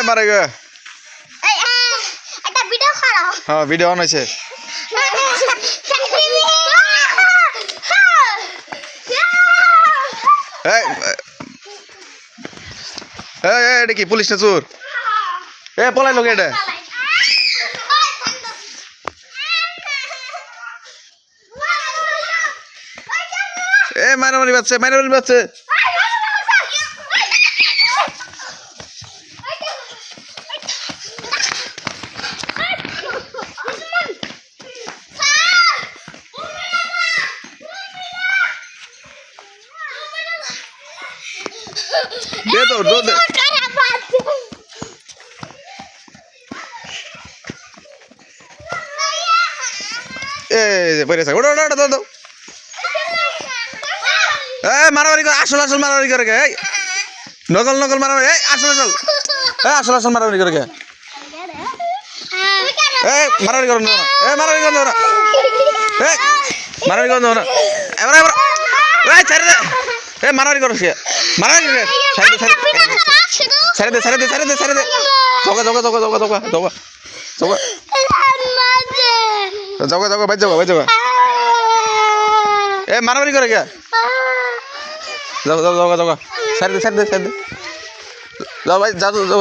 মারে গে একটা ভিডিও করো হ্যাঁ ভিডিও অন হয়েছে এটা কি পুলিশ না চোর পলাই লোক এটা মারামারি বাচ্চা দে তো দে বেড়ে ওটা ওটা ওটা দাও মারামারি করে আসল মারামারি করে গে নকল মারামারি আসল মারামারি করে গে মারামারি করো না মারামারি করো না মারামারি করো না এবার ছেড়ে দে মারামারি করো সে মারামারি করে ছেড়ে দে জগা মারামারি করে গে যাও ছেড়ে দে যাও ভাই যাও দো